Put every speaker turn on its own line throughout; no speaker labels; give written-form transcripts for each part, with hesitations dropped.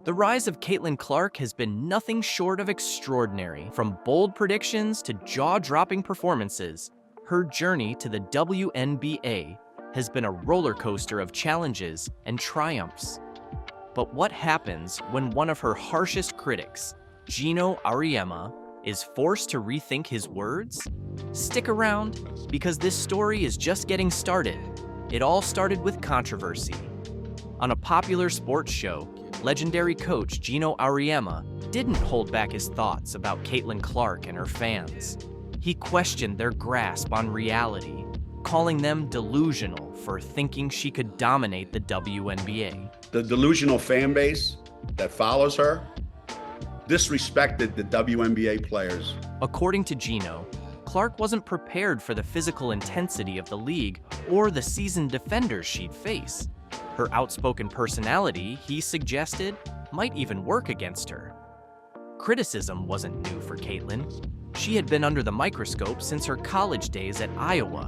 The rise of Caitlin Clark has been nothing short of extraordinary. From bold predictions to jaw-dropping performances, her journey to the WNBA has been a roller coaster of challenges and triumphs. But what happens when one of her harshest critics, Gino Auriemma, is forced to rethink his words? Stick around, because this story is just getting started. It all started with controversy. On a popular sports show, legendary coach Gino Auriemma didn't hold back his thoughts about Caitlin Clark and her fans. He questioned their grasp on reality, calling them delusional for thinking she could dominate the WNBA.
The delusional fan base that follows her disrespected the WNBA players.
According to Gino, Clark wasn't prepared for the physical intensity of the league or the seasoned defenders she'd face. Her outspoken personality, he suggested, might even work against her. Criticism wasn't new for Caitlin. She had been under the microscope since her college days at Iowa,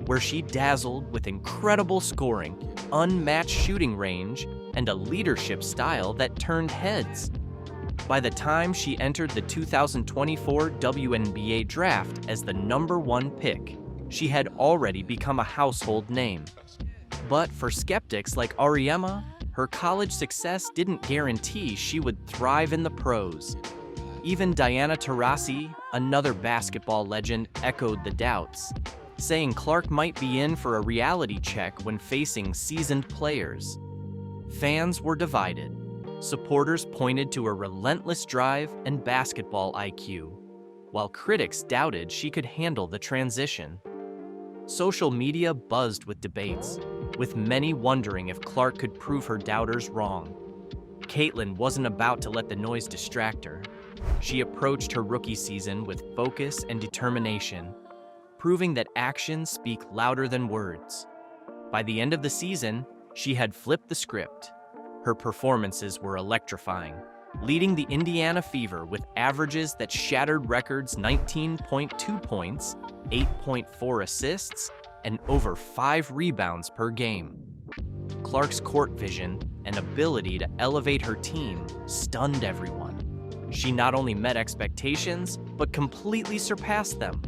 where she dazzled with incredible scoring, unmatched shooting range, and a leadership style that turned heads. By the time she entered the 2024 WNBA draft as the #1 pick, she had already become a household name. But for skeptics like Auriemma, her college success didn't guarantee she would thrive in the pros. Even Diana Taurasi, another basketball legend, echoed the doubts, saying Clark might be in for a reality check when facing seasoned players. Fans were divided. Supporters pointed to her relentless drive and basketball IQ, while critics doubted she could handle the transition. Social media buzzed with debates, with many wondering if Clark could prove her doubters wrong. Caitlin wasn't about to let the noise distract her. She approached her rookie season with focus and determination, proving that actions speak louder than words. By the end of the season, she had flipped the script. Her performances were electrifying, leading the Indiana Fever with averages that shattered records: 19.2 points, 8.4 assists, and over 5 rebounds per game. Clark's court vision and ability to elevate her team stunned everyone. She not only met expectations, but completely surpassed them.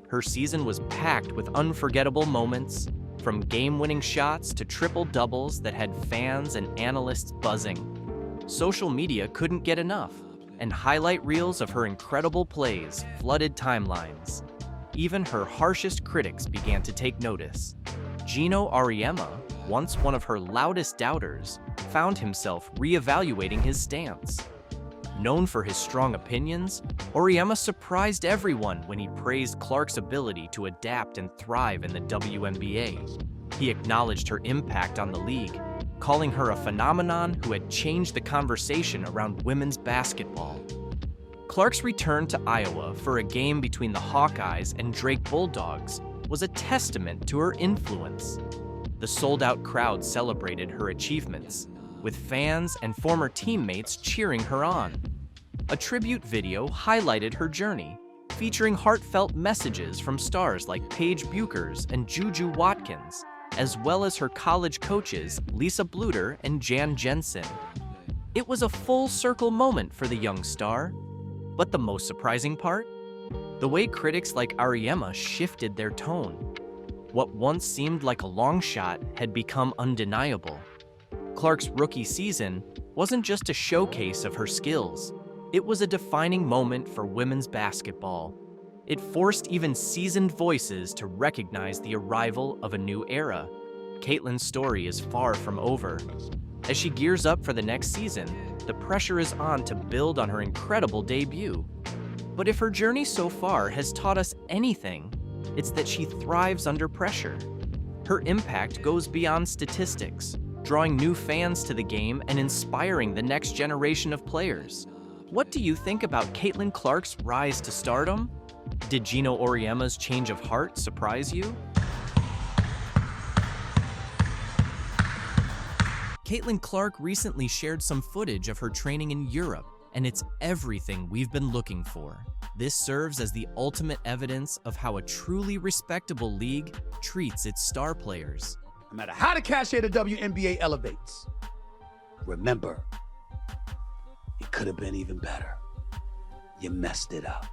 Her season was packed with unforgettable moments, from game-winning shots to triple-doubles that had fans and analysts buzzing. Social media couldn't get enough, and highlight reels of her incredible plays flooded timelines. Even her harshest critics began to take notice. Gino Auriemma, once one of her loudest doubters, found himself re-evaluating his stance. Known for his strong opinions, Auriemma surprised everyone when he praised Clark's ability to adapt and thrive in the WNBA. He acknowledged her impact on the league, calling her a phenomenon who had changed the conversation around women's basketball. Clark's return to Iowa for a game between the Hawkeyes and Drake Bulldogs was a testament to her influence. The sold-out crowd celebrated her achievements, with fans and former teammates cheering her on. A tribute video highlighted her journey, featuring heartfelt messages from stars like Paige Buchers and Juju Watkins, as well as her college coaches Lisa Bluter and Jan Jensen. It was a full-circle moment for the young star. But the most surprising part? The way critics like Auriemma shifted their tone. What once seemed like a long shot had become undeniable. Clark's rookie season wasn't just a showcase of her skills. It was a defining moment for women's basketball. It forced even seasoned voices to recognize the arrival of a new era. Caitlin's story is far from over. As she gears up for the next season, the pressure is on to build on her incredible debut. But if her journey so far has taught us anything, it's that she thrives under pressure. Her impact goes beyond statistics, drawing new fans to the game and inspiring the next generation of players. What do you think about Caitlin Clark's rise to stardom? Did Gino Auriemma's change of heart surprise you? Caitlin Clark recently shared some footage of her training in Europe, and it's everything we've been looking for. This serves as the ultimate evidence of how a truly respectable league treats its star players.
No matter how the cachet of the WNBA elevates, remember, could have been even better. You messed it up.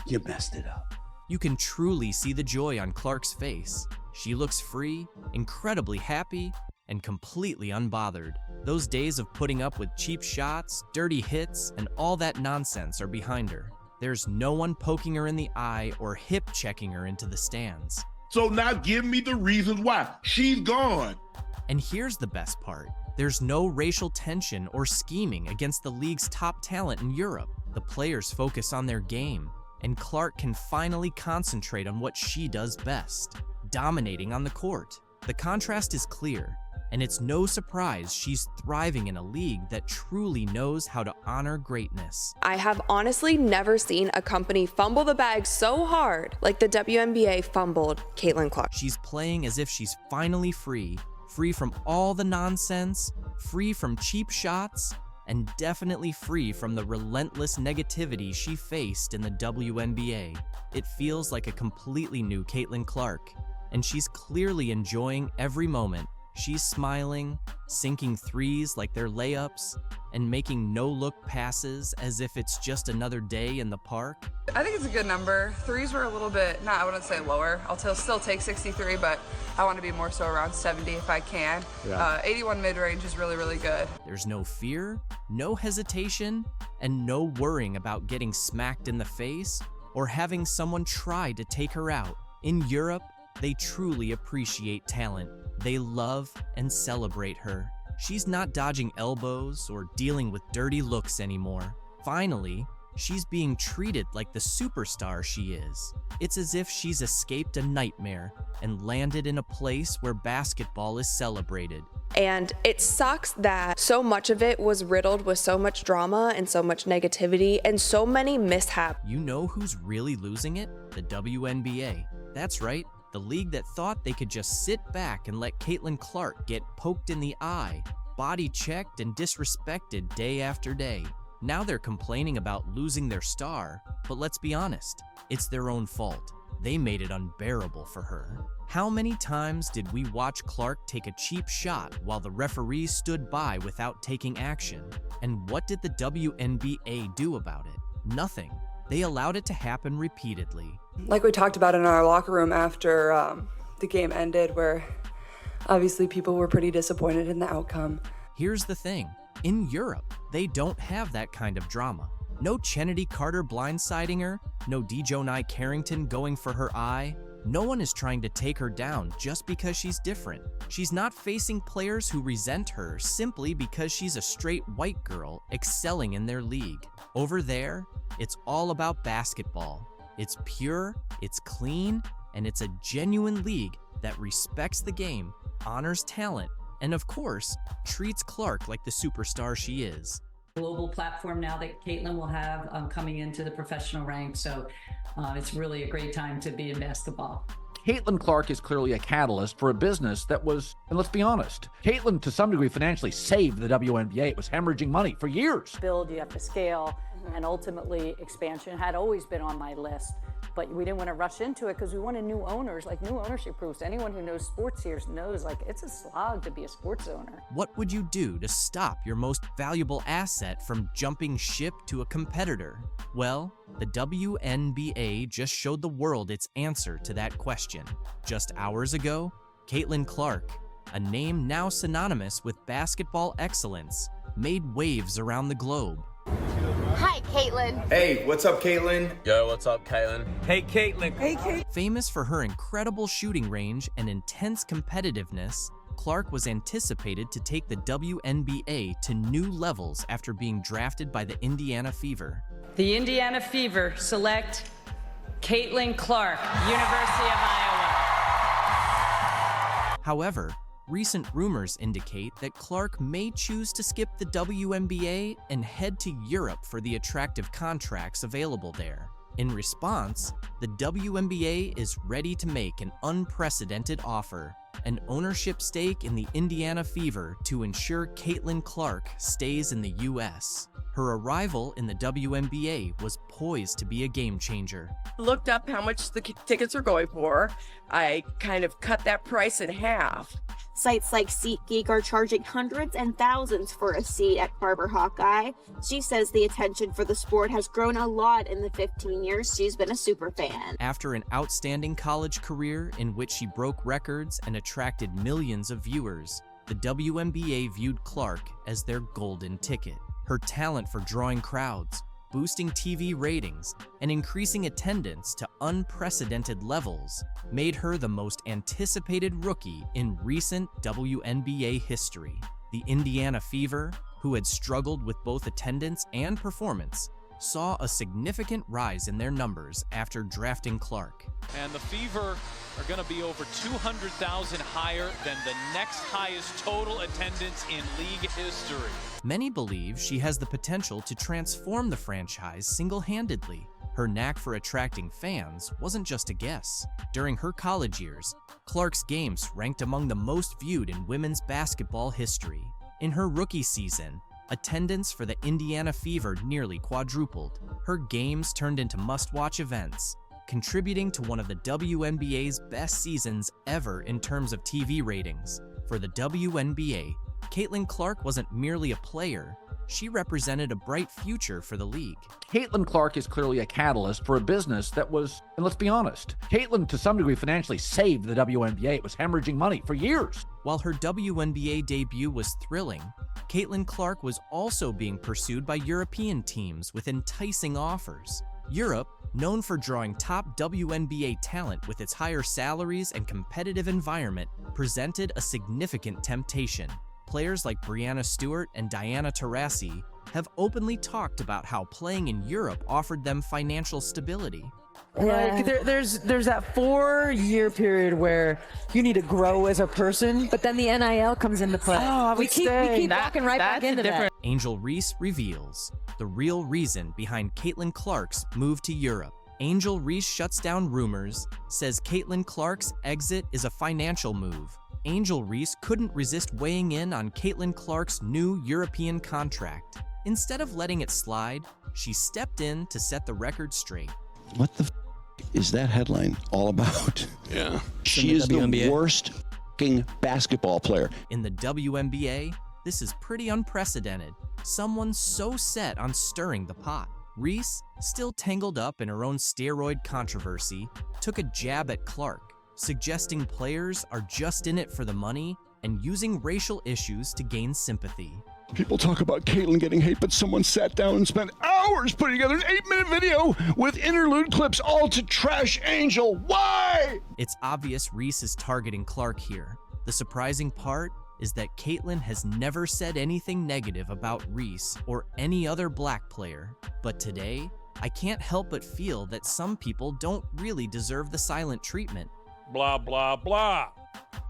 You messed it up.
You can truly see the joy on Clark's face. She looks free, incredibly happy, and completely unbothered. Those days of putting up with cheap shots, dirty hits, and all that nonsense are behind her. There's no one poking her in the eye or hip-checking her into the stands.
So now give me the reasons why. She's gone.
And here's the best part. There's no racial tension or scheming against the league's top talent in Europe. The players focus on their game, and Clark can finally concentrate on what she does best, dominating on the court. The contrast is clear, and it's no surprise she's thriving in a league that truly knows how to honor greatness.
I have honestly never seen a company fumble the bag so hard like the WNBA fumbled Caitlin Clark.
She's playing as if she's finally free from all the nonsense, free from cheap shots, and definitely free from the relentless negativity she faced in the WNBA. It feels like a completely new Caitlin Clark, and she's clearly enjoying every moment. She's smiling, sinking threes like they're layups, and making no-look passes as if it's just another day in the park.
I think it's a good number. Threes were a little bit, I wouldn't say lower. I'll still take 63, but I want to be more so around 70 if I can. Yeah. 81 mid-range is really, really good.
There's no fear, no hesitation, and no worrying about getting smacked in the face or having someone try to take her out. In Europe, they truly appreciate talent. They love and celebrate her. She's not dodging elbows or dealing with dirty looks anymore. Finally, she's being treated like the superstar she is. It's as if she's escaped a nightmare and landed in a place where basketball is celebrated.
And it sucks that so much of it was riddled with so much drama and so much negativity and so many mishaps.
You know who's really losing it? The WNBA. That's right. The league that thought they could just sit back and let Caitlin Clark get poked in the eye, body checked and disrespected day after day. Now they're complaining about losing their star, but let's be honest, it's their own fault. They made it unbearable for her. How many times did we watch Clark take a cheap shot while the referees stood by without taking action? And what did the WNBA do about it? Nothing. They allowed it to happen repeatedly.
Like we talked about in our locker room after the game ended, where obviously people were pretty disappointed in the outcome.
Here's the thing. In Europe, they don't have that kind of drama. No Chennedy Carter blindsiding her, no Dejonai Carrington going for her eye. No one is trying to take her down just because she's different. She's not facing players who resent her simply because she's a straight white girl excelling in their league. Over there, it's all about basketball. It's pure, it's clean, and it's a genuine league that respects the game, honors talent, and of course, treats Clark like the superstar she is.
Global platform now that Caitlin will have coming into the professional ranks, so it's really a great time to be in basketball.
Caitlin Clark is clearly a catalyst for a business that was, and let's be honest, Caitlin to some degree financially saved the WNBA. It was hemorrhaging money for years.
Build, you have to scale, and ultimately expansion had always been on my list. But we didn't want to rush into it because we wanted new owners, like new ownership groups. Anyone who knows sports here knows, like, it's a slog to be a sports owner.
What would you do to stop your most valuable asset from jumping ship to a competitor? Well, the WNBA just showed the world its answer to that question. Just hours ago, Caitlin Clark, a name now synonymous with basketball excellence, made waves around the globe.
Hi, Caitlin.
Hey, what's up, Caitlin?
Yo, what's up, Caitlin?
Hey, Caitlin.
Hey, Caitlin.
Famous for her incredible shooting range and intense competitiveness, Clark was anticipated to take the WNBA to new levels after being drafted by the Indiana Fever.
The Indiana Fever select Caitlin Clark, University of Iowa.
However, recent rumors indicate that Clark may choose to skip the WNBA and head to Europe for the attractive contracts available there. In response, the WNBA is ready to make an unprecedented offer, an ownership stake in the Indiana Fever to ensure Caitlin Clark stays in the U.S. Her arrival in the WNBA was poised to be a game changer.
Looked up how much the tickets are going for. I kind of cut that price in half.
Sites like SeatGeek are charging hundreds and thousands for a seat at Barber Hawkeye. She says the attention for the sport has grown a lot in the 15 years she's been a super fan.
After an outstanding college career in which she broke records and attracted millions of viewers, the WNBA viewed Clark as their golden ticket. Her talent for drawing crowds, boosting TV ratings, and increasing attendance to unprecedented levels made her the most anticipated rookie in recent WNBA history. The Indiana Fever, who had struggled with both attendance and performance, saw a significant rise in their numbers after drafting Clark.
And the Fever are going to be over 200,000 higher than the next highest total attendance in league history.
Many believe she has the potential to transform the franchise single-handedly. Her knack for attracting fans wasn't just a guess. During her college years, Clark's games ranked among the most viewed in women's basketball history. In her rookie season, attendance for the Indiana Fever nearly quadrupled. Her games turned into must-watch events, contributing to one of the WNBA's best seasons ever in terms of TV ratings. For the WNBA, Caitlin Clark wasn't merely a player, she represented a bright future for the league.
Caitlin Clark is clearly a catalyst for a business that was, and let's be honest, Caitlin to some degree financially saved the WNBA. It was hemorrhaging money for years.
While her WNBA debut was thrilling, Caitlin Clark was also being pursued by European teams with enticing offers. Europe, known for drawing top WNBA talent with its higher salaries and competitive environment, presented a significant temptation. Players like Breanna Stewart and Diana Taurasi have openly talked about how playing in Europe offered them financial stability.
Like there's that 4-year period where you need to grow as a person,
but then the NIL comes into play.
Oh,
we keep walking right back into that.
Angel Reese reveals the real reason behind Caitlin Clark's move to Europe. Angel Reese shuts down rumors, says Caitlin Clark's exit is a financial move. Angel Reese couldn't resist weighing in on Caitlin Clark's new European contract. Instead of letting it slide, she stepped in to set the record straight.
What the is that headline all about?
Yeah.
She is the worst basketball player.
In the WNBA, this is pretty unprecedented. Someone so set on stirring the pot. Reese, still tangled up in her own steroid controversy, took a jab at Clark, suggesting players are just in it for the money and using racial issues to gain sympathy.
People talk about Caitlin getting hate, but someone sat down and spent hours putting together an 8-minute video with interlude clips all to trash Angel. Why?
It's obvious Reese is targeting Clark here. The surprising part is that Caitlin has never said anything negative about Reese or any other black player. But today, I can't help but feel that some people don't really deserve the silent treatment.
Blah, blah, blah.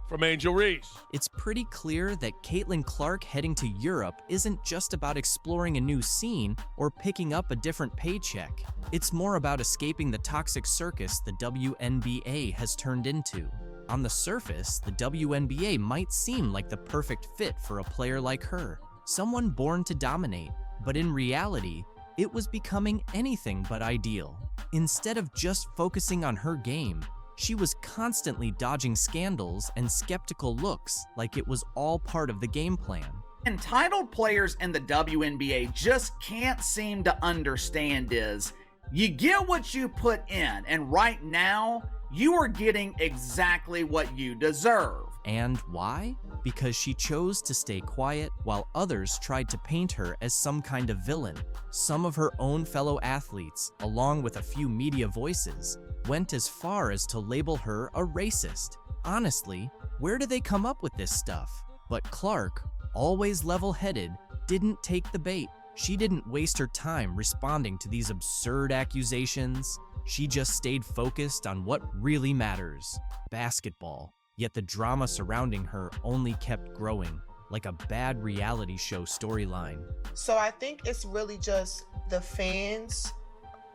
From Angel Reese.
It's pretty clear that Caitlin Clark heading to Europe isn't just about exploring a new scene or picking up a different paycheck. It's more about escaping the toxic circus the WNBA has turned into. On the surface, the WNBA might seem like the perfect fit for a player like her, someone born to dominate, but in reality, it was becoming anything but ideal. Instead of just focusing on her game, she was constantly dodging scandals and skeptical looks like it was all part of the game plan.
Entitled players in the WNBA just can't seem to understand is, you get what you put in, and right now, you are getting exactly what you deserve.
And why? Because she chose to stay quiet while others tried to paint her as some kind of villain. Some of her own fellow athletes, along with a few media voices, went as far as to label her a racist. Honestly, where do they come up with this stuff? But Clark, always level-headed, didn't take the bait. She didn't waste her time responding to these absurd accusations. She just stayed focused on what really matters, basketball. Yet the drama surrounding her only kept growing, like a bad reality show storyline.
So I think it's really just the fans,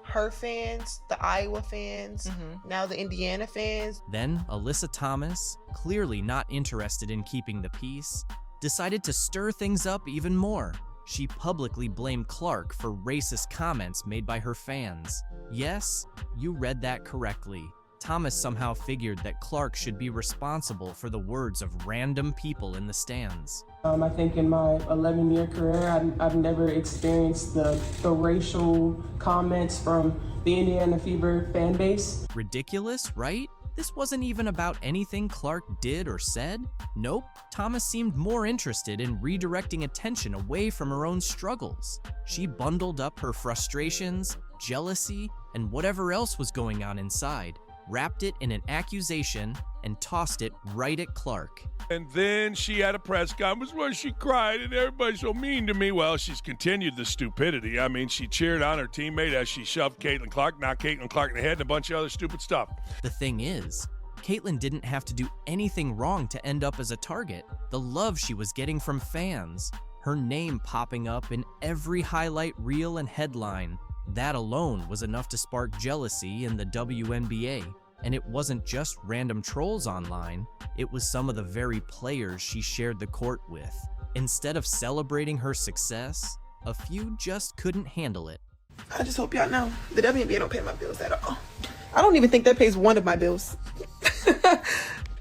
her fans, the Iowa fans, now the Indiana fans.
Then Alyssa Thomas, clearly not interested in keeping the peace, decided to stir things up even more. she publicly blamed Clark for racist comments made by her fans. Yes, you read that correctly. Thomas somehow figured that Clark should be responsible for the words of random people in the stands.
I think in my 11-year career, I've never experienced the racial comments from the Indiana Fever fan base.
Ridiculous, right? This wasn't even about anything Clark did or said. Nope, Thomas seemed more interested in redirecting attention away from her own struggles. She bundled up her frustrations, jealousy, and whatever else was going on inside, wrapped it in an accusation, and tossed it right at Clark.
And then she had a press conference where she cried and everybody's so mean to me. Well, she's continued the stupidity. I mean, she cheered on her teammate as she shoved Caitlin Clark, knocked Caitlin Clark in the head, and a bunch of other stupid stuff.
The thing is, Caitlin didn't have to do anything wrong to end up as a target. The love she was getting from fans, her name popping up in every highlight reel and headline, that alone was enough to spark jealousy in the WNBA. And it wasn't just random trolls online, it was some of the very players she shared the court with. Instead of celebrating her success, a few just couldn't handle it.
I just hope y'all know, the WNBA don't pay my bills at all. I don't even think that pays one of my bills.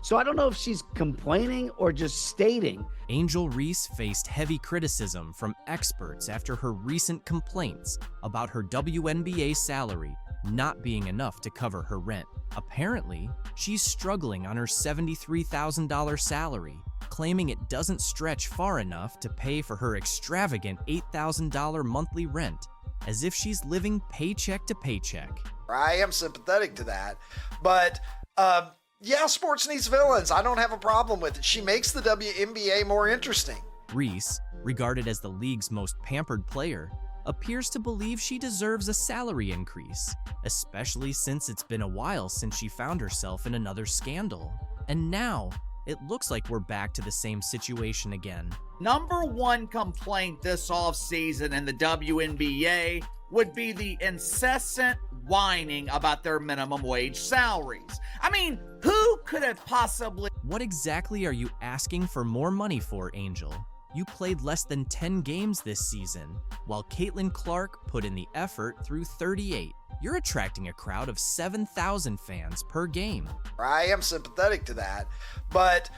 So I don't know if she's complaining or just stating.
Angel Reese faced heavy criticism from experts after her recent complaints about her WNBA salary not being enough to cover her rent. Apparently, she's struggling on her $73,000 salary, claiming it doesn't stretch far enough to pay for her extravagant $8,000 monthly rent, as if she's living paycheck to paycheck.
I am sympathetic to that, but yeah, sports needs villains. I don't have a problem with it. She makes the WNBA more interesting.
Reese, regarded as the league's most pampered player, appears to believe she deserves a salary increase, especially since it's been a while since she found herself in another scandal. And now, it looks like we're back to the same situation again.
Number one complaint this offseason in the WNBA would be the incessant whining about their minimum wage salaries. I mean, who could have possibly...
What exactly are you asking for more money for, Angel? You played less than 10 games this season, while Caitlin Clark put in the effort through 38. You're attracting a crowd of 7,000 fans per game.
I am sympathetic to that, but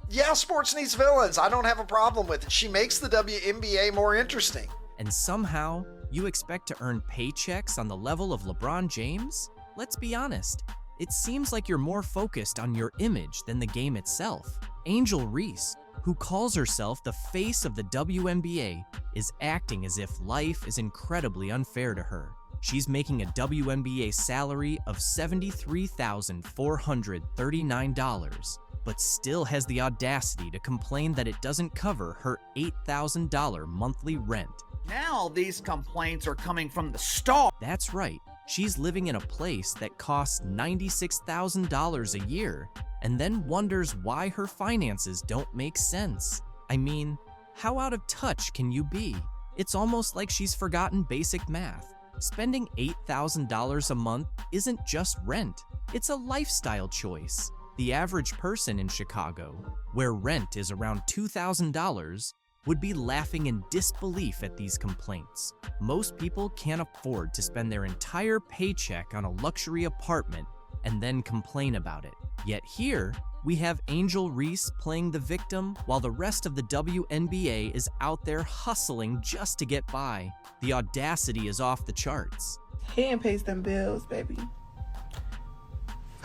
yeah, sports needs villains. I don't have a problem with it. She makes the WNBA more interesting.
And somehow, you expect to earn paychecks on the level of LeBron James? Let's be honest, it seems like you're more focused on your image than the game itself. Angel Reese, who calls herself the face of the WNBA, is acting as if life is incredibly unfair to her. She's making a WNBA salary of $73,439, but still has the audacity to complain that it doesn't cover her $8,000 monthly rent.
Now these complaints are coming from the star.
That's right. She's living in a place that costs $96,000 a year, and then wonders why her finances don't make sense. I mean, how out of touch can you be? It's almost like she's forgotten basic math. Spending $8,000 a month isn't just rent, it's a lifestyle choice. The average person in Chicago, where rent is around $2,000, would be laughing in disbelief at these complaints. Most people can't afford to spend their entire paycheck on a luxury apartment and then complain about it. Yet here, we have Angel Reese playing the victim while the rest of the WNBA is out there hustling just to get by. The audacity is off the charts.
Hand pays them bills, baby.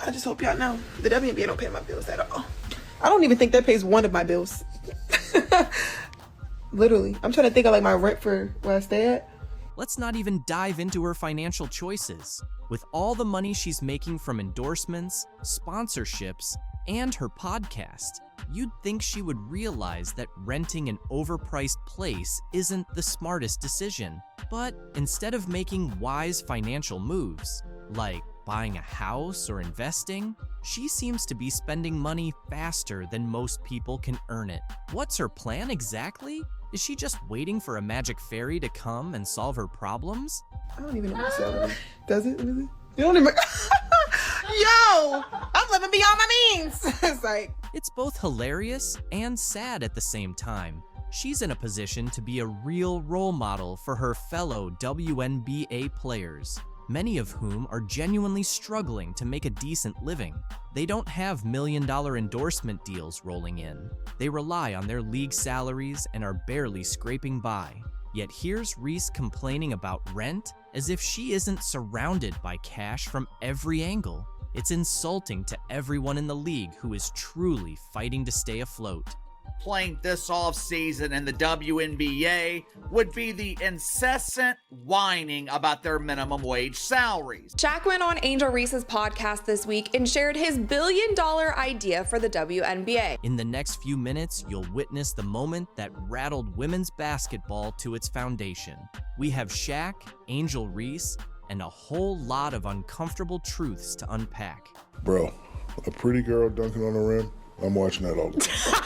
I just hope y'all know, the WNBA don't pay my bills at all. I don't even think that pays one of my bills. Literally. I'm trying to think of like my rent for where I stay at.
Let's not even dive into her financial choices. With all the money she's making from endorsements, sponsorships, and her podcast, you'd think she would realize that renting an overpriced place isn't the smartest decision. But instead of making wise financial moves, like buying a house or investing, she seems to be spending money faster than most people can earn it. What's her plan exactly? Is she just waiting for a magic fairy to come and solve her problems?
I don't even know what salary does it really. You don't even. Yo, I'm living beyond my means. It's like
it's both hilarious and sad at the same time. she's in a position to be a real role model for her fellow WNBA players, many of whom are genuinely struggling to make a decent living. They don't have million-dollar endorsement deals rolling in. They rely on their league salaries and are barely scraping by. Yet here's Reese complaining about rent as if she isn't surrounded by cash from every angle. It's insulting to everyone in the league who is truly fighting to stay afloat.
Playing this off season in the WNBA would be the incessant whining about their minimum wage salaries.
Shaq went on Angel Reese's podcast this week and shared his billion-dollar idea for the WNBA.
In the next few minutes, you'll witness the moment that rattled women's basketball to its foundation. We have Shaq, Angel Reese, and a whole lot of uncomfortable truths to unpack.
Bro, a pretty girl dunking on the rim, I'm watching that all the time.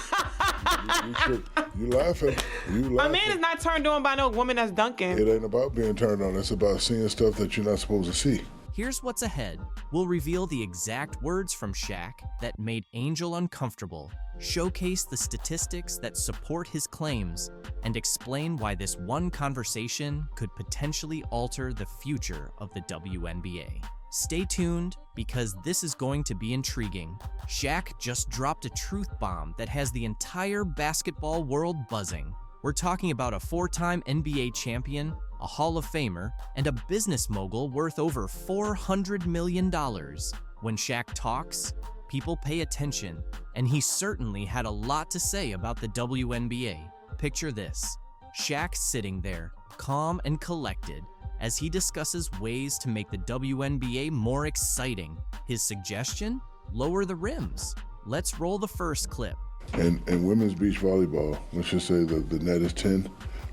You laughing.
A man is not turned on by no woman that's dunking.
It ain't about being turned on. It's about seeing stuff that you're not supposed to see.
Here's what's ahead. We'll reveal the exact words from Shaq that made Angel uncomfortable, showcase the statistics that support his claims, and explain why this one conversation could potentially alter the future of the WNBA. Stay tuned, because this is going to be intriguing. Shaq just dropped a truth bomb that has the entire basketball world buzzing. We're talking about a 4-time NBA champion, a Hall of Famer, and a business mogul worth over $400 million. When Shaq talks, people pay attention, and he certainly had a lot to say about the WNBA. Picture this: Shaq sitting there, calm and collected, as he discusses ways to make the WNBA more exciting. His suggestion? Lower the rims. Let's roll the first clip.
And women's beach volleyball, let's just say that the net is 10.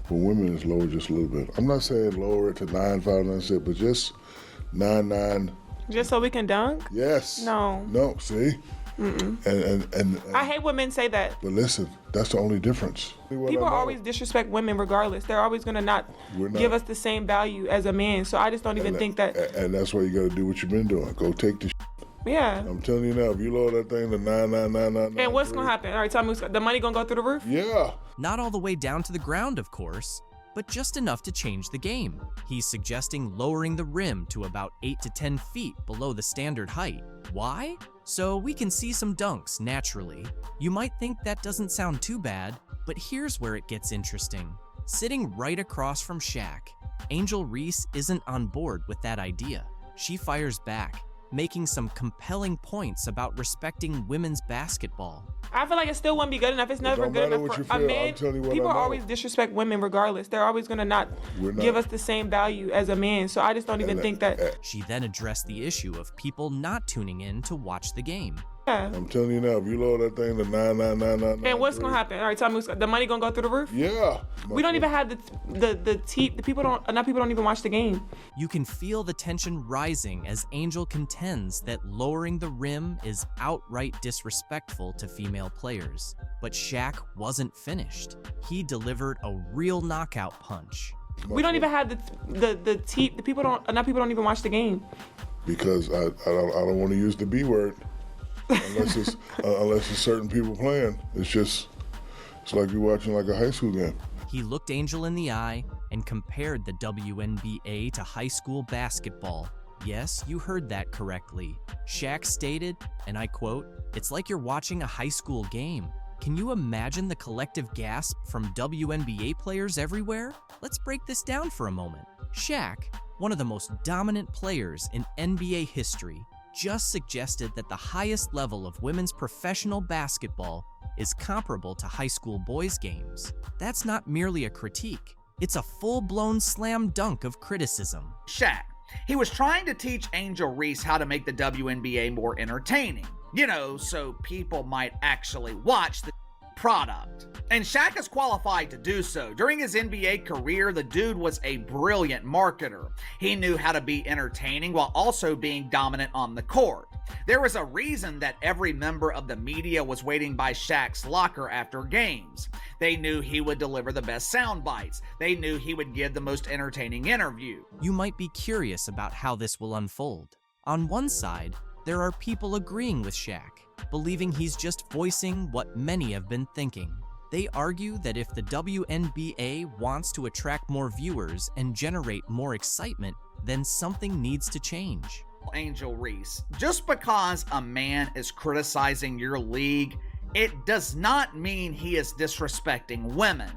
For women, it's lower just a little bit. I'm not saying lower it to 9, 5, 9, 6, but just 9, 9.
Just so we can dunk?
Yes.
No.
No, see? And
I hate when men say that.
But listen, that's the only difference.
People always disrespect women regardless. They're always going to not give us the same value as a man. So I just don't even think that.
And that's why you got to do what you've been doing. Go take the
Yeah.
I'm telling you now, if you lower that thing to 99999.
And what's going to happen? All right, tell me, the money going to go through the roof?
Yeah.
Not all the way down to the ground, of course, but just enough to change the game. He's suggesting lowering the rim to about 8 to 10 feet below the standard height. Why? So we can see some dunks naturally. You might think that doesn't sound too bad, but here's where it gets interesting. Sitting right across from Shaq, Angel Reese isn't on board with that idea. She fires back, making some compelling points about respecting women's basketball.
I feel like it still wouldn't be good enough. It's never good enough for a man. People always disrespect women regardless. They're always going to not give us the same value as a man. So I just don't even think that.
She then addressed the issue of people not tuning in to watch the game.
Yeah.
I'm telling you now, if you lower that thing to 99999.
And what's going to happen? All right, tell me, the money going to go through the roof?
Yeah.
We don't even have the people don't even watch the game.
You can feel the tension rising as Angel contends that lowering the rim is outright disrespectful to female players. But Shaq wasn't finished. He delivered a real knockout punch.
We don't even have the people don't even watch the game.
Because I don't want to use the B word. Unless it's certain people playing. It's like you're watching like a high school game.
He looked Angel in the eye and compared the WNBA to high school basketball. Yes, you heard that correctly. Shaq stated, and I quote, "It's like you're watching a high school game." Can you imagine the collective gasp from WNBA players everywhere? Let's break this down for a moment. Shaq, one of the most dominant players in NBA history, just suggested that the highest level of women's professional basketball is comparable to high school boys' games. That's not merely a critique. It's a full-blown slam dunk of criticism.
Shaq, he was trying to teach Angel Reese how to make the WNBA more entertaining. So people might actually watch the product. And Shaq is qualified to do so. During his NBA career, the dude was a brilliant marketer. He knew how to be entertaining while also being dominant on the court. There was a reason that every member of the media was waiting by Shaq's locker after games. They knew he would deliver the best sound bites. They knew he would give the most entertaining interview.
You might be curious about how this will unfold. On one side, there are people agreeing with Shaq, believing he's just voicing what many have been thinking. They argue that if the WNBA wants to attract more viewers and generate more excitement, then something needs to change.
Angel Reese, just because a man is criticizing your league, it does not mean he is disrespecting women.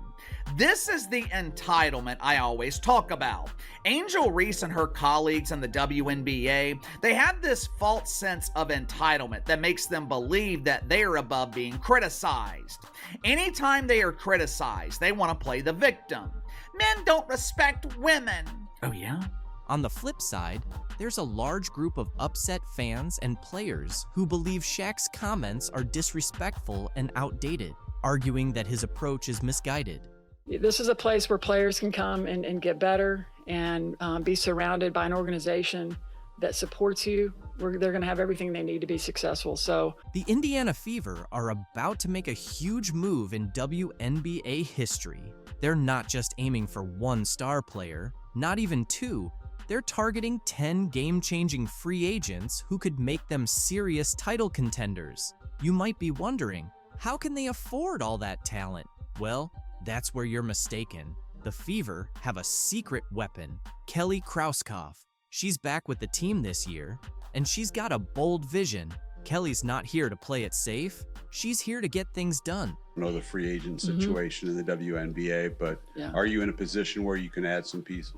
This is the entitlement I always talk about. Angel Reese and her colleagues in the WNBA, they have this false sense of entitlement that makes them believe that they are above being criticized. Anytime they are criticized, they want to play the victim. Men don't respect women. Oh yeah?
On the flip side, there's a large group of upset fans and players who believe Shaq's comments are disrespectful and outdated, arguing that his approach is misguided.
This is a place where players can come and get better and be surrounded by an organization that supports you. They're going to have everything they need to be successful. So
the Indiana Fever are about to make a huge move in WNBA history. They're not just aiming for one star player, not even two. They're targeting 10 game-changing free agents who could make them serious title contenders. You might be wondering, how can they afford all that talent? Well, that's where you're mistaken. The Fever have a secret weapon, Kelly Krauskopf. She's back with the team this year, and she's got a bold vision. Kelly's not here to play it safe. She's here to get things done.
I know the free agent situation in the WNBA, but are you in a position where you can add some pieces?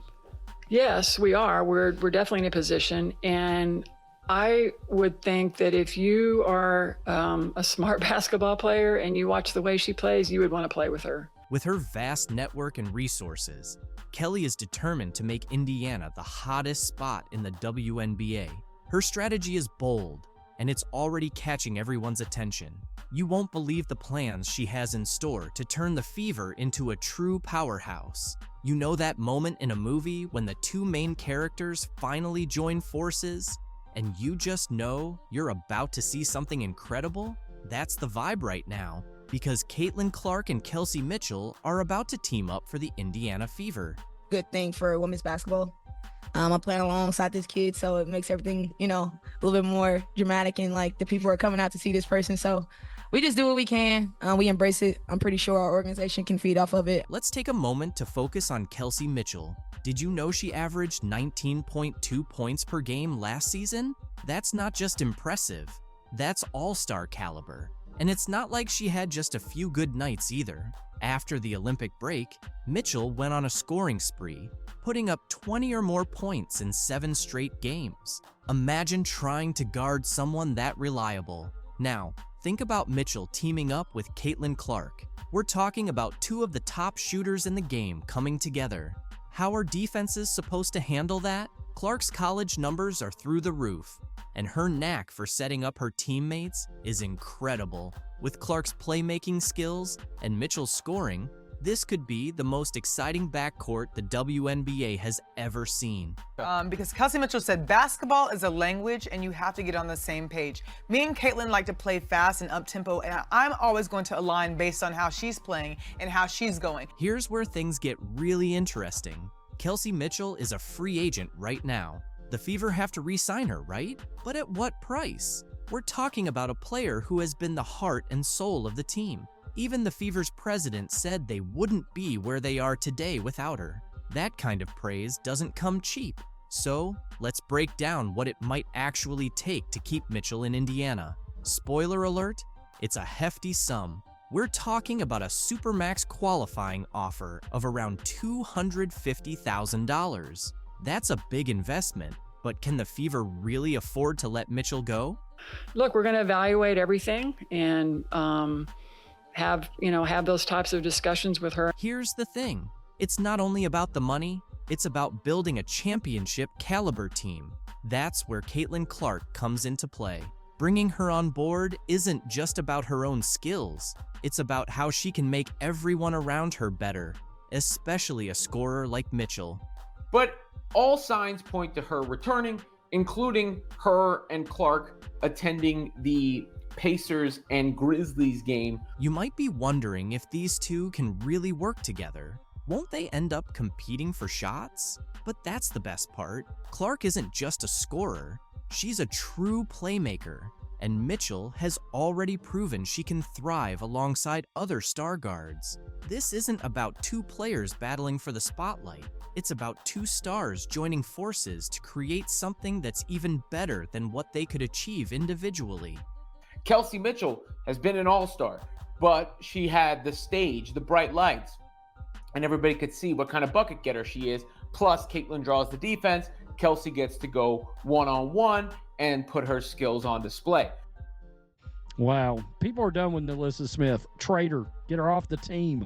yes, we are. We're definitely in a position, and I would think that if you are a smart basketball player and you watch the way she plays, you would want to play with her.
With her vast network and resources, Kelly is determined to make Indiana the hottest spot in the WNBA. Her strategy is bold, and it's already catching everyone's attention. You won't believe the plans she has in store to turn the Fever into a true powerhouse. You know that moment in a movie when the two main characters finally join forces, and you just know you're about to see something incredible? That's the vibe right now, because Caitlin Clark and Kelsey Mitchell are about to team up for the Indiana Fever.
Good thing for women's basketball. I'm playing alongside this kid, so it makes everything, a little bit more dramatic, and like the people are coming out to see this person. So we just do what we can. We embrace it. I'm pretty sure our organization can feed off of it.
Let's take a moment to focus on Kelsey Mitchell. Did you know she averaged 19.2 points per game last season? That's not just impressive. That's all-star caliber. And it's not like she had just a few good nights either. After the Olympic break, Mitchell went on a scoring spree, putting up 20 or more points in 7 straight games. Imagine trying to guard someone that reliable. Now, think about Mitchell teaming up with Caitlin Clark. We're talking about two of the top shooters in the game coming together. How are defenses supposed to handle that? Clark's college numbers are through the roof, and her knack for setting up her teammates is incredible. With Clark's playmaking skills and Mitchell's scoring, this could be the most exciting backcourt the WNBA has ever seen.
Because Kelsey Mitchell said basketball is a language and you have to get on the same page. Me and Caitlin like to play fast and up-tempo, and I'm always going to align based on how she's playing and how she's going.
Here's where things get really interesting. Kelsey Mitchell is a free agent right now. The Fever have to re-sign her, right? But at what price? We're talking about a player who has been the heart and soul of the team. Even the Fever's president said they wouldn't be where they are today without her. That kind of praise doesn't come cheap. So, let's break down what it might actually take to keep Mitchell in Indiana. Spoiler alert, it's a hefty sum. We're talking about a Supermax qualifying offer of around $250,000. That's a big investment, but can the Fever really afford to let Mitchell go?
Look, we're going to evaluate everything and have those types of discussions with her.
Here's the thing. It's not only about the money, it's about building a championship caliber team. That's where Caitlin Clark comes into play. Bringing her on board isn't just about her own skills. It's about how she can make everyone around her better, especially a scorer like Mitchell.
But all signs point to her returning, including her and Clark attending the Pacers and Grizzlies game.
You might be wondering if these two can really work together. Won't they end up competing for shots? But that's the best part. Clark isn't just a scorer. She's a true playmaker. and Mitchell has already proven she can thrive alongside other star guards. This isn't about two players battling for the spotlight. It's about two stars joining forces to create something that's even better than what they could achieve individually.
Kelsey Mitchell has been an all-star, but she had the stage, the bright lights, and everybody could see what kind of bucket getter she is. Plus, Caitlin draws the defense. Kelsey gets to go one-on-one and put her skills on display.
Wow. People are done with NaLyssa Smith. Traitor. Get her off the team.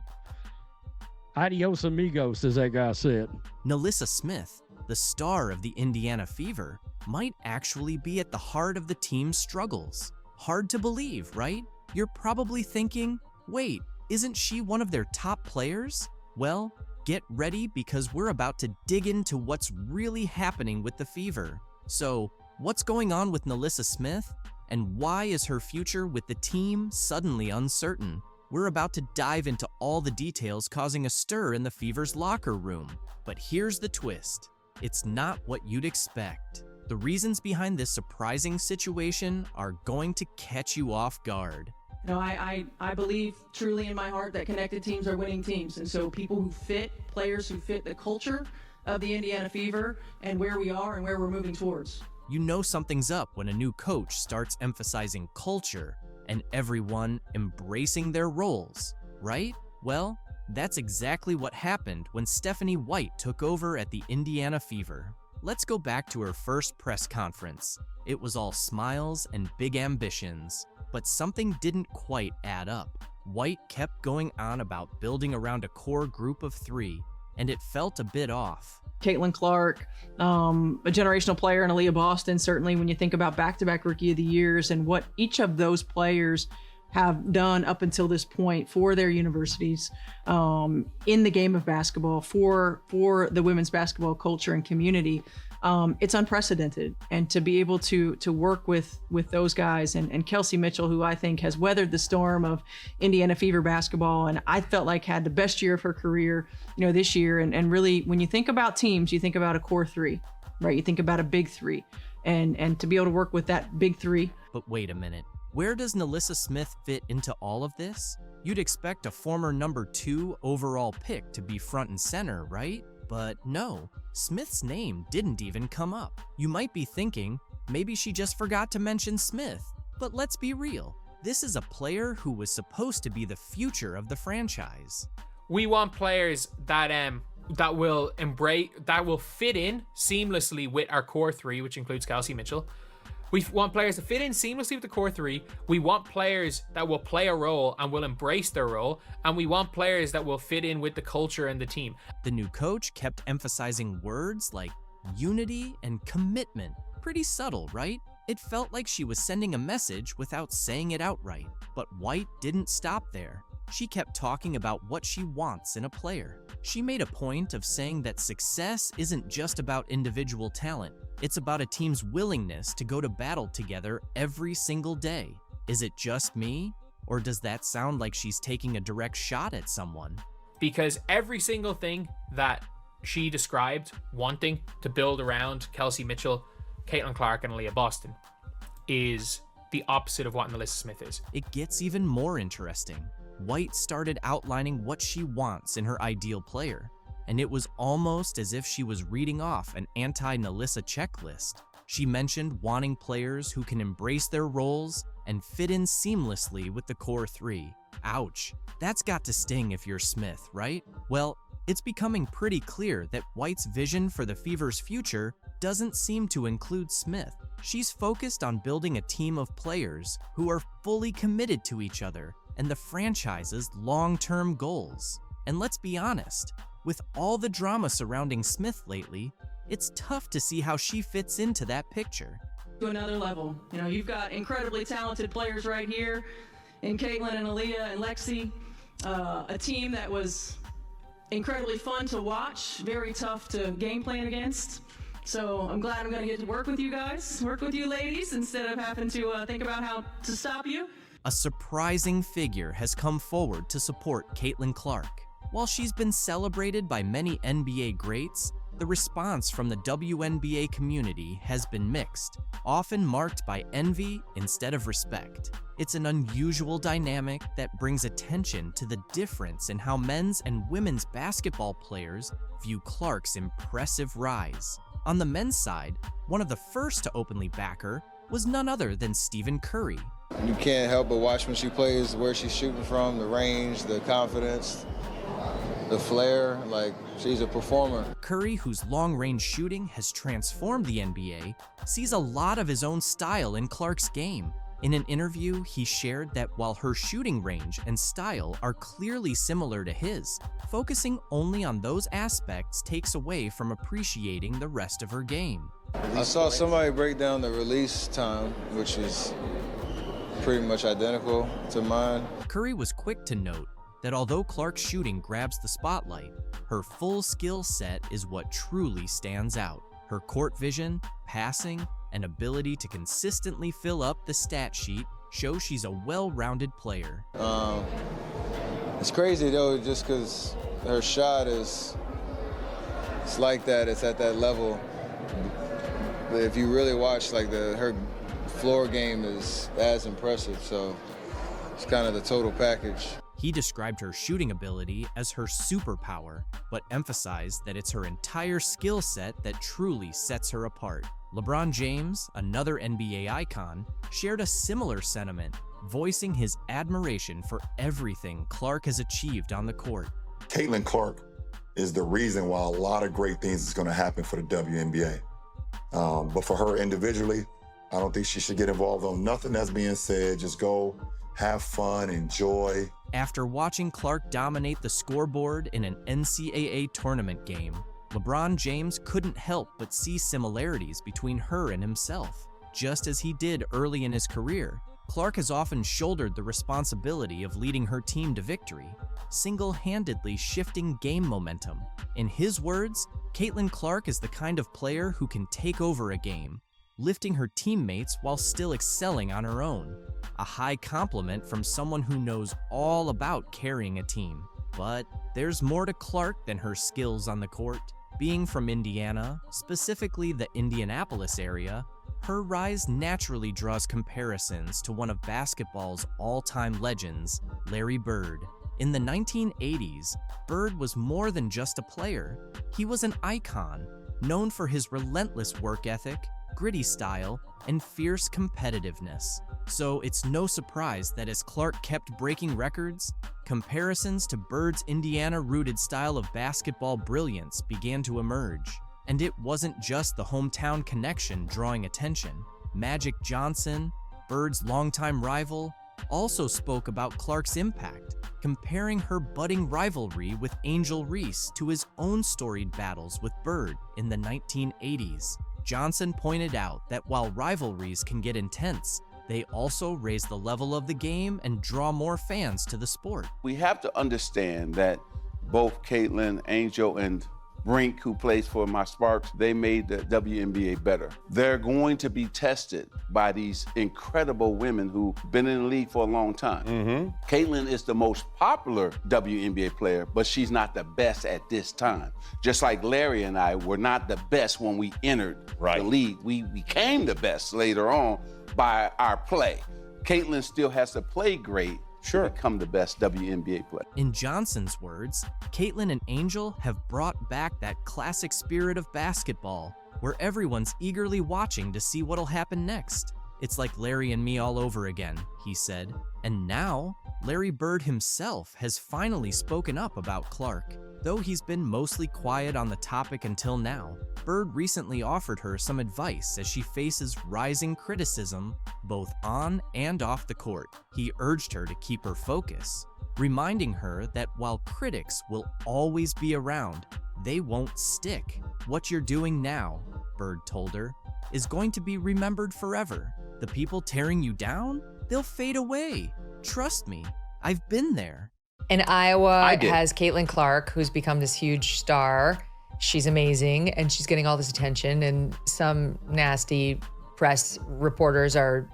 Adios amigos, as that guy said.
NaLyssa Smith, the star of the Indiana Fever, might actually be at the heart of the team's struggles. Hard to believe, right? You're probably thinking, wait, isn't she one of their top players? Well, get ready because we're about to dig into what's really happening with the Fever. So, what's going on with NaLyssa Smith? And why is her future with the team suddenly uncertain? We're about to dive into all the details causing a stir in the Fever's locker room. But here's the twist. It's not what you'd expect. The reasons behind this surprising situation are going to catch you off guard.
You know, I believe truly in my heart that connected teams are winning teams. And so people who fit, players who fit the culture of the Indiana Fever and where we are and where we're moving towards.
You know something's up when a new coach starts emphasizing culture and everyone embracing their roles, right? Well, that's exactly what happened when Stephanie White took over at the Indiana Fever. Let's go back to her first press conference. It was all smiles and big ambitions, but something didn't quite add up. White kept going on about building around a core group of three, and it felt a bit off.
Caitlin Clark, a generational player in Aaliyah Boston, certainly when you think about back-to-back Rookie of the Years and what each of those players have done up until this point for their universities, in the game of basketball, for the women's basketball culture and community. It's unprecedented. And to be able to work with those guys and Kelsey Mitchell, who I think has weathered the storm of Indiana Fever basketball, and I felt like had the best year of her career, this year. And really, when you think about teams, you think about a core three, right? You think about a big three, and to be able to work with that big three.
But wait a minute. Where does NaLyssa Smith fit into all of this? You'd expect a former number 2 overall pick to be front and center, right? But no, Smith's name didn't even come up. You might be thinking, maybe she just forgot to mention Smith. But let's be real, this is a player who was supposed to be the future of the franchise.
We want players that will fit in seamlessly with our core three, which includes Kelsey Mitchell. We want players to fit in seamlessly with the core three. We want players that will play a role and will embrace their role. And we want players that will fit in with the culture and the team.
The new coach kept emphasizing words like unity and commitment. Pretty subtle, right? It felt like she was sending a message without saying it outright. But White didn't stop there. She kept talking about what she wants in a player. She made a point of saying that success isn't just about individual talent. It's about a team's willingness to go to battle together every single day. Is it just me? Or does that sound like she's taking a direct shot at someone?
Because every single thing that she described wanting to build around Kelsey Mitchell, Caitlin Clark, and Aaliyah Boston is the opposite of what NaLyssa Smith is.
It gets even more interesting. White started outlining what she wants in her ideal player, and it was almost as if she was reading off an anti-NaLyssa checklist. She mentioned wanting players who can embrace their roles and fit in seamlessly with the core three. Ouch, that's got to sting if you're Smith, right? Well, it's becoming pretty clear that White's vision for the Fever's future doesn't seem to include Smith. She's focused on building a team of players who are fully committed to each other and the franchise's long-term goals. And let's be honest, with all the drama surrounding Smith lately, it's tough to see how she fits into that picture.
To another level. You've got incredibly talented players right here in Caitlin and Aaliyah and Lexi, a team that was incredibly fun to watch, very tough to game plan against. So I'm glad I'm gonna get to work with you guys, work with you ladies, instead of having to think about how to stop you.
A surprising figure has come forward to support Caitlin Clark. While she's been celebrated by many NBA greats, the response from the WNBA community has been mixed, often marked by envy instead of respect. It's an unusual dynamic that brings attention to the difference in how men's and women's basketball players view Clark's impressive rise. On the men's side, one of the first to openly back her was none other than Stephen Curry.
You can't help but watch when she plays, where she's shooting from, the range, the confidence, the flair, like she's a performer.
Curry, whose long-range shooting has transformed the NBA, sees a lot of his own style in Clark's game. In an interview, he shared that while her shooting range and style are clearly similar to his, focusing only on those aspects takes away from appreciating the rest of her game.
I saw somebody break down the release time, which is pretty much identical to mine.
Curry was quick to note that although Clark's shooting grabs the spotlight, her full skill set is what truly stands out. Her court vision, passing, and ability to consistently fill up the stat sheet show she's a well-rounded player.
It's crazy though, just because her shot it's like that, it's at that level. But if you really watch, like her floor game is as impressive, so it's kind of the total package.
He described her shooting ability as her superpower, but emphasized that it's her entire skill set that truly sets her apart. LeBron James, another NBA icon, shared a similar sentiment, voicing his admiration for everything Clark has achieved on the court.
Caitlin Clark is the reason why a lot of great things is going to happen for the WNBA. But for her individually, I don't think she should get involved on nothing that's being said. Just go, have fun, enjoy.
After watching Clark dominate the scoreboard in an NCAA tournament game, LeBron James couldn't help but see similarities between her and himself. Just as he did early in his career, Clark has often shouldered the responsibility of leading her team to victory, single-handedly shifting game momentum. In his words, Caitlin Clark is the kind of player who can take over a game, lifting her teammates while still excelling on her own. A high compliment from someone who knows all about carrying a team. But there's more to Clark than her skills on the court. Being from Indiana, specifically the Indianapolis area, her rise naturally draws comparisons to one of basketball's all-time legends, Larry Bird. In the 1980s, Bird was more than just a player. He was an icon, known for his relentless work ethic, gritty style, and fierce competitiveness. So it's no surprise that as Clark kept breaking records, comparisons to Bird's Indiana-rooted style of basketball brilliance began to emerge. And it wasn't just the hometown connection drawing attention. Magic Johnson, Bird's longtime rival, also spoke about Clark's impact, comparing her budding rivalry with Angel Reese to his own storied battles with Bird in the 1980s. Johnson pointed out that while rivalries can get intense, they also raise the level of the game and draw more fans to the sport.
We have to understand that both Caitlin, Angel, and Brink, who plays for my Sparks, they made the WNBA better. They're going to be tested by these incredible women who've been in the league for a long time. Caitlin is the most popular WNBA player, but she's not the best at this time. Just like Larry and I were not the best when we entered the league. We became the best later on by our play. Caitlin still has to play great to become the best WNBA player.
In Johnson's words, Caitlin and Angel have brought back that classic spirit of basketball, where everyone's eagerly watching to see what'll happen next. It's like Larry and me all over again, he said. And now, Larry Bird himself has finally spoken up about Clark. Though he's been mostly quiet on the topic until now, Bird recently offered her some advice as she faces rising criticism both on and off the court. He urged her to keep her focus, reminding her that while critics will always be around, they won't stick. What you're doing now, Bird told her, is going to be remembered forever. The people tearing you down, they'll fade away. Trust me, I've been there.
And Iowa has Caitlin Clark, who's become this huge star. She's amazing, and she's getting all this attention, and some nasty press reporters are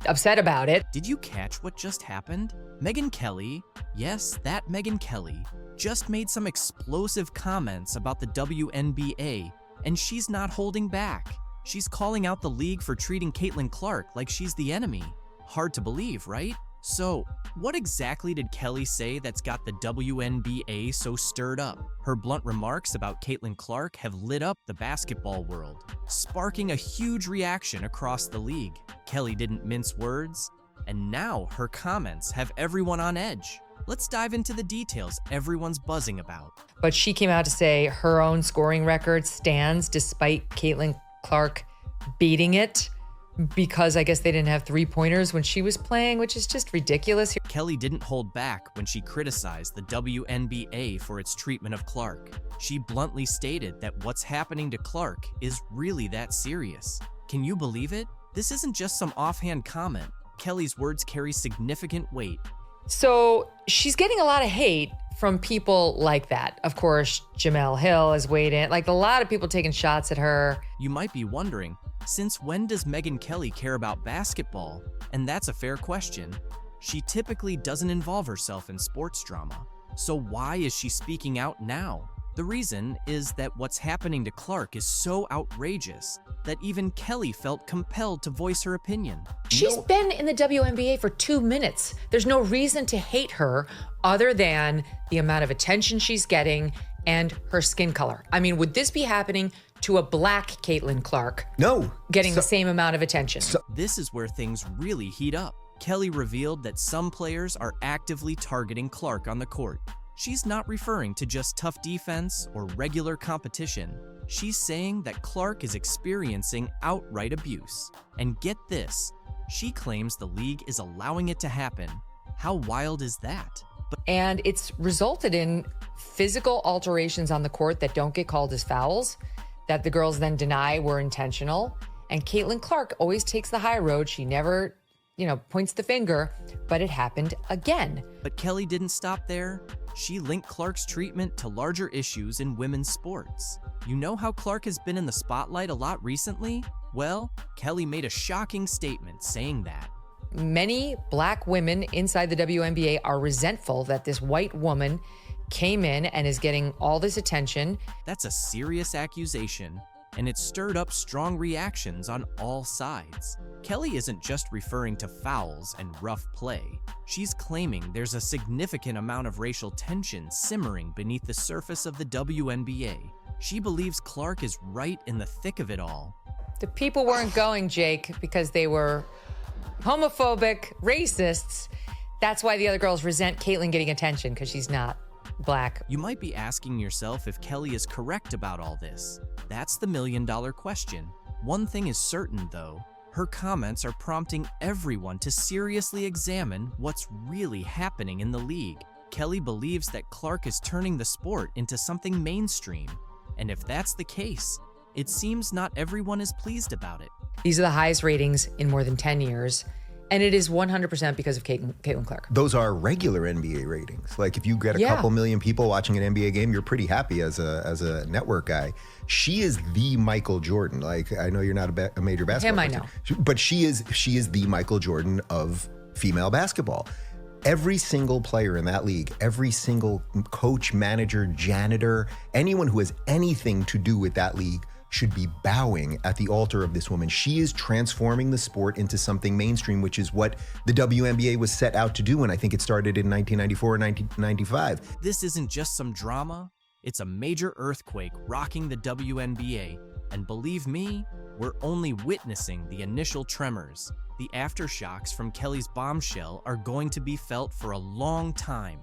upset about it.
Did you catch what just happened? Megyn Kelly, yes, that Megyn Kelly, just made some explosive comments about the WNBA, and she's not holding back. She's calling out the league for treating Caitlin Clark like she's the enemy. Hard to believe, right? So, what exactly did Kelly say that's got the WNBA so stirred up? Her blunt remarks about Caitlin Clark have lit up the basketball world, sparking a huge reaction across the league. Kelly didn't mince words, and now her comments have everyone on edge. Let's dive into the details everyone's buzzing about.
But she came out to say her own scoring record stands despite Caitlin Clark beating it, because I guess they didn't have three-pointers when she was playing, which is just ridiculous.
Kelly didn't hold back when she criticized the WNBA for its treatment of Clark. She bluntly stated that what's happening to Clark is really that serious. Can you believe it? This isn't just some offhand comment. Kelly's words carry significant weight.
So she's getting a lot of hate from people like that. Of course, Jamel Hill has weighed in, like a lot of people taking shots at her.
You might be wondering, since when does Megyn Kelly care about basketball? And that's a fair question. She typically doesn't involve herself in sports drama. So why is she speaking out now? The reason is that what's happening to Clark is so outrageous that even Kelly felt compelled to voice her opinion.
She's been in the WNBA for 2 minutes. There's no reason to hate her other than the amount of attention she's getting and her skin color. I mean, would this be happening to a black Caitlin Clark?
No.
Getting the same amount of attention.
This is where things really heat up. Kelly revealed that some players are actively targeting Clark on the court. She's not referring to just tough defense or regular competition. She's saying that Clark is experiencing outright abuse. And get this, she claims the league is allowing it to happen. How wild is that?
And it's resulted in physical alterations on the court that don't get called as fouls, that the girls then deny were intentional. And Caitlin Clark always takes the high road. She never, points the finger, but it happened again.
But Kelly didn't stop there. She linked Clark's treatment to larger issues in women's sports. You know how Clark has been in the spotlight a lot recently? Well, Kelly made a shocking statement saying that.
Many black women inside the WNBA are resentful that this white woman came in and is getting all this attention.
That's a serious accusation, and it stirred up strong reactions on all sides. Kelly isn't just referring to fouls and rough play. She's claiming there's a significant amount of racial tension simmering beneath the surface of the WNBA. She believes Clark is right in the thick of it all.
The people weren't going, Jake, because they were homophobic, racists. That's why the other girls resent Caitlin getting attention, because she's not black.
You might be asking yourself if Kelly is correct about all this. That's the million-dollar question. One thing is certain, though. Her comments are prompting everyone to seriously examine what's really happening in the league. Kelly believes that Clark is turning the sport into something mainstream. And if that's the case, it seems not everyone is pleased about it.
These are the highest ratings in more than 10 years. And it is 100% because of Caitlin Clark.
Those are regular NBA ratings. Like if you get a couple million people watching an NBA game, you're pretty happy as a network guy. She is the Michael Jordan. Like I know you're not a major basketball
person,
I know. But she is the Michael Jordan of female basketball. Every single player in that league, every single coach, manager, janitor, anyone who has anything to do with that league should be bowing at the altar of this woman. She is transforming the sport into something mainstream, which is what the WNBA was set out to do. And I think it started in 1994 or 1995.
This isn't just some drama. It's a major earthquake rocking the WNBA. And believe me, we're only witnessing the initial tremors. The aftershocks from Kelly's bombshell are going to be felt for a long time.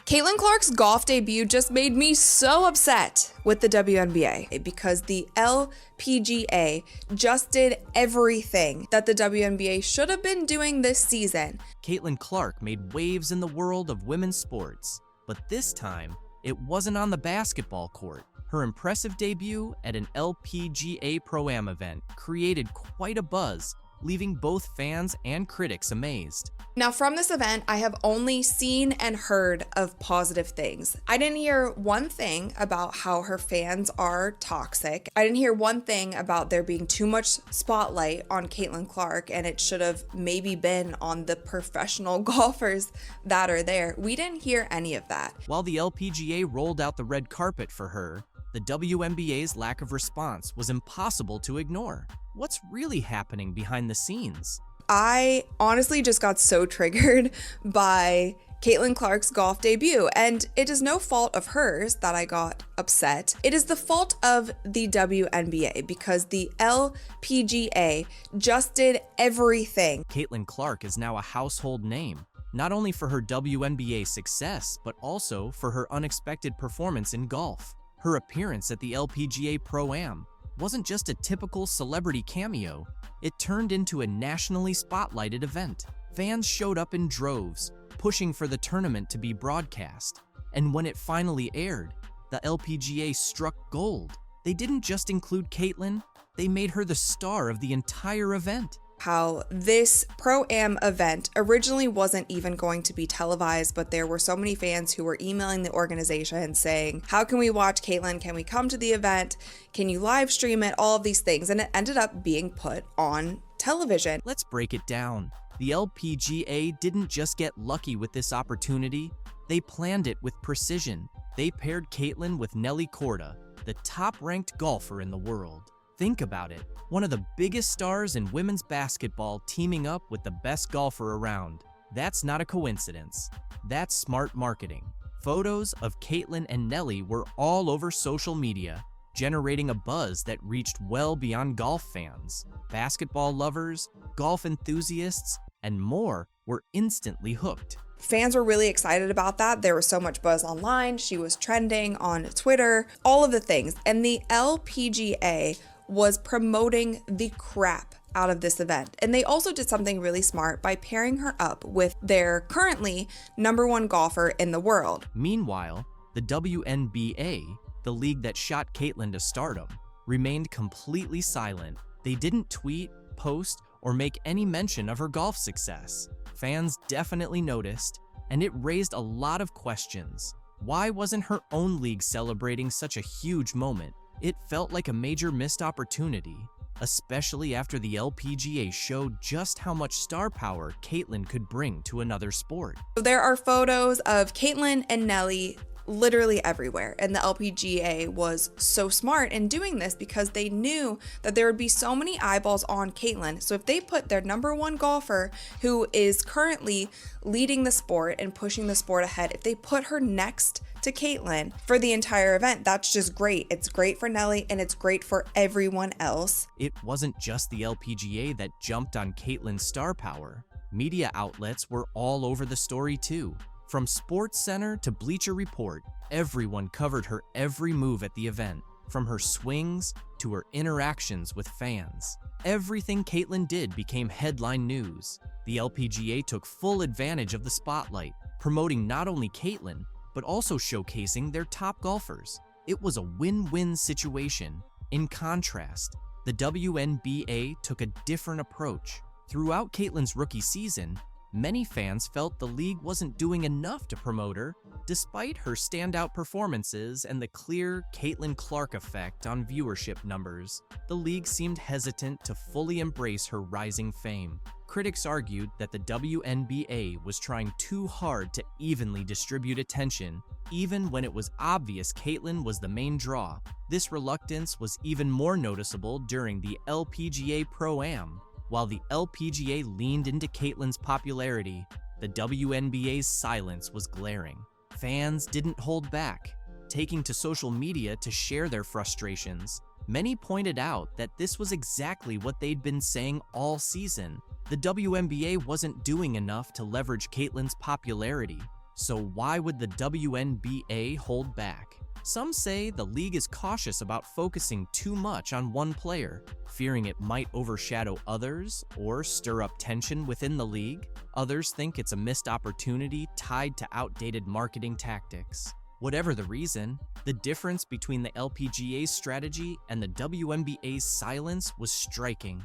Caitlin Clark's golf debut just made me so upset with the WNBA because the LPGA just did everything that the WNBA should have been doing this season.
Caitlin Clark made waves in the world of women's sports, but this time, it wasn't on the basketball court. Her impressive debut at an LPGA Pro-Am event created quite a buzz, leaving both fans and critics amazed.
Now, from this event, I have only seen and heard of positive things. I didn't hear one thing about how her fans are toxic. I didn't hear one thing about there being too much spotlight on Caitlin Clark, and it should have maybe been on the professional golfers that are there. We didn't hear any of that.
While the LPGA rolled out the red carpet for her, the WNBA's lack of response was impossible to ignore. What's really happening behind the scenes?
I honestly just got so triggered by Caitlin Clark's golf debut, and it is no fault of hers that I got upset. It is the fault of the WNBA because the LPGA just did everything.
Caitlin Clark is now a household name, not only for her WNBA success, but also for her unexpected performance in golf. Her appearance at the LPGA Pro-Am wasn't just a typical celebrity cameo. It turned into a nationally spotlighted event. Fans showed up in droves, pushing for the tournament to be broadcast. And when it finally aired, the LPGA struck gold. They didn't just include Caitlin, they made her the star of the entire event.
How this Pro-Am event originally wasn't even going to be televised, but there were so many fans who were emailing the organization saying, how can we watch Caitlin? Can we come to the event? Can you live stream it? All of these things. And it ended up being put on television.
Let's break it down. The LPGA didn't just get lucky with this opportunity, they planned it with precision. They paired Caitlin with Nelly Korda, the top-ranked golfer in the world. Think about it, one of the biggest stars in women's basketball teaming up with the best golfer around. That's not a coincidence. That's smart marketing. Photos of Caitlin and Nelly were all over social media, generating a buzz that reached well beyond golf fans. Basketball lovers, golf enthusiasts, and more were instantly hooked.
Fans were really excited about that. There was so much buzz online. She was trending on Twitter, all of the things. And the LPGA was promoting the crap out of this event. And they also did something really smart by pairing her up with their currently #1 golfer in the world.
Meanwhile, the WNBA, the league that shot Caitlin to stardom, remained completely silent. They didn't tweet, post, or make any mention of her golf success. Fans definitely noticed, and it raised a lot of questions. Why wasn't her own league celebrating such a huge moment? It felt like a major missed opportunity, especially after the LPGA showed just how much star power Caitlin could bring to another sport.
There are photos of Caitlin and Nelly literally everywhere, and the LPGA was so smart in doing this because they knew that there would be so many eyeballs on Caitlin. So if they put their #1 golfer, who is currently leading the sport and pushing the sport ahead, if they put her next to Caitlin for the entire event, that's just great. It's great for Nelly and it's great for everyone else.
It wasn't just the LPGA that jumped on Caitlin's star power. Media outlets were all over the story too. From SportsCenter to Bleacher Report, everyone covered her every move at the event, from her swings to her interactions with fans. Everything Caitlin did became headline news. The LPGA took full advantage of the spotlight, promoting not only Caitlin, but also showcasing their top golfers. It was a win-win situation. In contrast, the WNBA took a different approach. Throughout Caitlin's rookie season, many fans felt the league wasn't doing enough to promote her, despite her standout performances and the clear Caitlin Clark effect on viewership numbers. The league seemed hesitant to fully embrace her rising fame. Critics argued that the WNBA was trying too hard to evenly distribute attention, even when it was obvious Caitlin was the main draw. This reluctance was even more noticeable during the LPGA Pro-Am. While the LPGA leaned into Caitlin's popularity, the WNBA's silence was glaring. Fans didn't hold back, taking to social media to share their frustrations. Many pointed out that this was exactly what they'd been saying all season. The WNBA wasn't doing enough to leverage Caitlin's popularity, so why would the WNBA hold back? Some say the league is cautious about focusing too much on one player, fearing it might overshadow others or stir up tension within the league. Others think it's a missed opportunity tied to outdated marketing tactics. Whatever the reason, the difference between the LPGA's strategy and the WNBA's silence was striking.